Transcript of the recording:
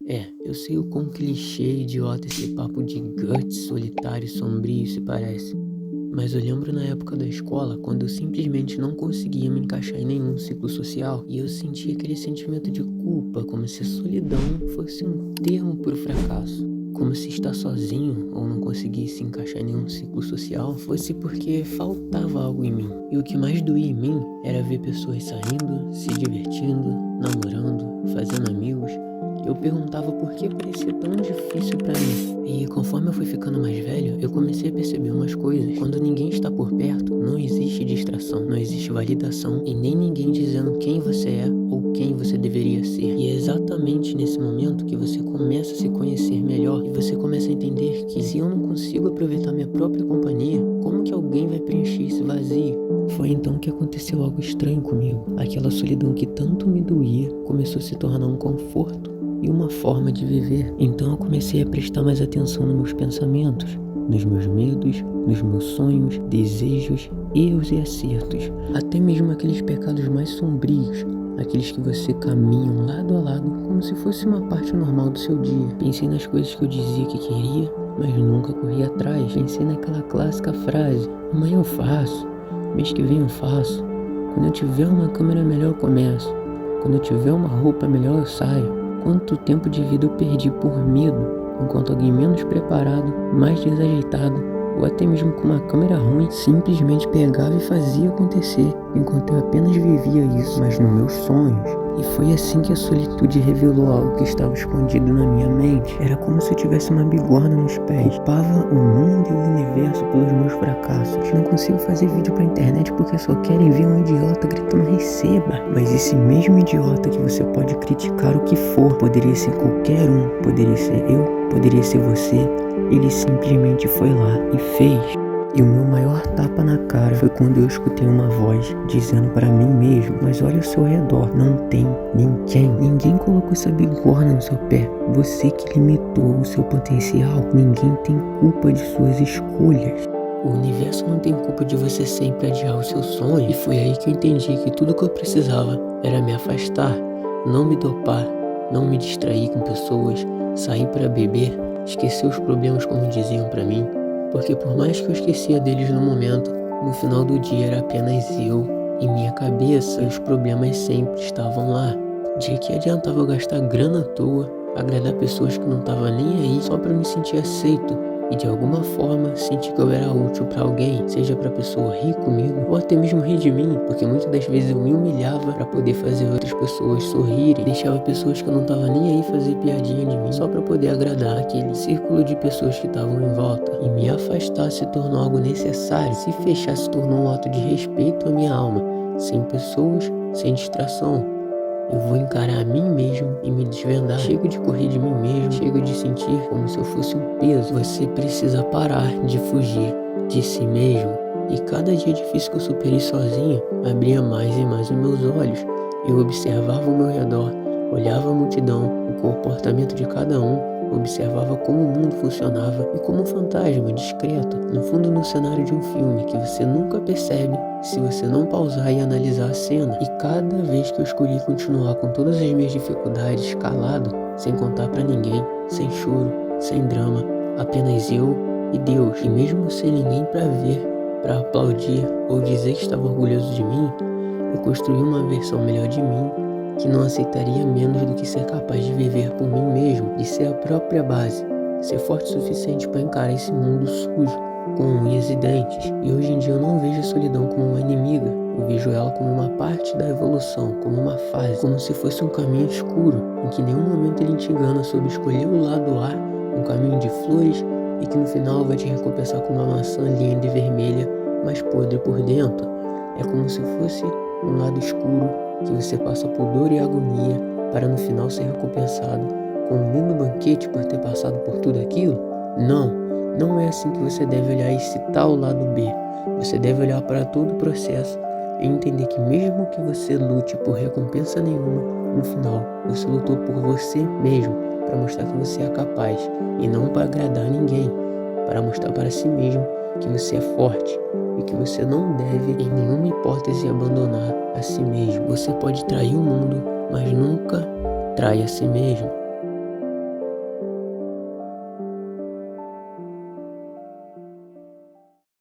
Eu sei o quão clichê e idiota esse papo de guts solitário e sombrio se parece. Mas eu lembro na época da escola, quando eu simplesmente não conseguia me encaixar em nenhum ciclo social, e eu sentia aquele sentimento de culpa, como se a solidão fosse um termo para o fracasso. Como se estar sozinho ou não conseguir se encaixar em nenhum ciclo social fosse porque faltava algo em mim. E o que mais doía em mim era ver pessoas saindo, se divertindo, namorando, fazendo amigos. Eu perguntava por que parecia tão difícil pra mim. E conforme eu fui ficando mais velho, eu comecei a perceber umas coisas. Quando ninguém está por perto, não existe distração, não existe validação e nem ninguém dizendo quem você é ou quem você deveria ser. E é exatamente nesse momento que você começa a se conhecer melhor e você começa a entender que se eu não consigo aproveitar minha própria companhia, como que alguém vai preencher esse vazio? Foi então que aconteceu algo estranho comigo. Aquela solidão que tanto me doía começou a se tornar um conforto e uma forma de viver. Então eu comecei a prestar mais atenção nos meus pensamentos, nos meus medos, nos meus sonhos, desejos, erros e acertos, até mesmo aqueles pecados mais sombrios, aqueles que você caminha lado a lado como se fosse uma parte normal do seu dia. Pensei nas coisas que eu dizia que queria, mas nunca corri atrás. Pensei naquela clássica frase: amanhã eu faço, mês que vem eu faço, quando eu tiver uma câmera melhor eu começo, quando eu tiver uma roupa melhor eu saio. Quanto tempo de vida eu perdi por medo, enquanto alguém menos preparado, mais desajeitado, ou até mesmo com uma câmera ruim, simplesmente pegava e fazia acontecer, enquanto eu apenas vivia isso, mas nos meus sonhos. E foi assim que a solitude revelou algo que estava escondido na minha mente. Era como se eu tivesse uma bigorna nos pés. Culpava o mundo e o universo pelos meus fracassos. Não consigo fazer vídeo pra internet porque só querem ver um idiota gritando receba. Mas esse mesmo idiota que você pode criticar o que for, poderia ser qualquer um, poderia ser eu, poderia ser você. Ele simplesmente foi lá e fez. E o meu maior tapa na cara foi quando eu escutei uma voz dizendo para mim mesmo: mas olha ao seu redor, não tem ninguém colocou essa bigorna no seu pé, você que limitou o seu potencial. Ninguém tem culpa de suas escolhas. O universo não tem culpa de você sempre adiar o seu sonho. E foi aí que eu entendi que tudo que eu precisava era me afastar, não me dopar, não me distrair com pessoas, sair para beber, esquecer os problemas como diziam para mim. Porque por mais que eu esquecia deles no momento, no final do dia era apenas eu e minha cabeça, e os problemas sempre estavam lá. De que adiantava eu gastar grana à toa, agradar pessoas que não estavam nem aí só pra me sentir aceito e de alguma forma sentir que eu era útil pra alguém, seja pra pessoa rir comigo ou até mesmo rir de mim, porque muitas das vezes eu me humilhava pra poder fazer outras pessoas sorrirem, deixava pessoas que eu não tava nem aí fazer piadinha de mim só pra poder agradar aquele círculo de pessoas que estavam em volta. E me afastar se tornou algo necessário, se fechar se tornou um ato de respeito à minha alma, sem pessoas, sem distração. Eu vou encarar a mim mesmo e me desvendar. Chego de correr de mim mesmo, chego de sentir como se eu fosse um peso. Você precisa parar de fugir de si mesmo. E cada dia difícil que eu superei sozinho, abria mais e mais os meus olhos. Eu observava ao meu redor, olhava a multidão, o comportamento de cada um, observava como o mundo funcionava e como um fantasma discreto, no fundo no cenário de um filme que você nunca percebe se você não pausar e analisar a cena. E cada vez que eu escolhi continuar com todas as minhas dificuldades calado, sem contar pra ninguém, sem choro, sem drama, apenas eu e Deus, e mesmo sem ninguém pra ver, pra aplaudir ou dizer que estava orgulhoso de mim, eu construí uma versão melhor de mim que não aceitaria menos do que ser capaz de viver por mim mesmo, de ser a própria base, ser forte o suficiente para encarar esse mundo sujo, com unhas e dentes. E hoje em dia eu não vejo a solidão como uma inimiga, eu vejo ela como uma parte da evolução, como uma fase, como se fosse um caminho escuro, em que em nenhum momento ele te engana sobre escolher o lado A, um caminho de flores, e que no final vai te recompensar com uma maçã linda e vermelha, mas podre por dentro. É como se fosse um lado escuro que você passa por dor e agonia para no final ser recompensado com um lindo banquete por ter passado por tudo aquilo? Não é assim que você deve olhar esse tal lado B. Você deve olhar para todo o processo e entender que mesmo que você lute por recompensa nenhuma, no final você lutou por você mesmo, para mostrar que você é capaz e não para agradar ninguém, para mostrar para si mesmo que você é forte e que você não deve em nenhuma hipótese abandonar a si mesmo. Você pode trair o mundo, mas nunca trai a si mesmo.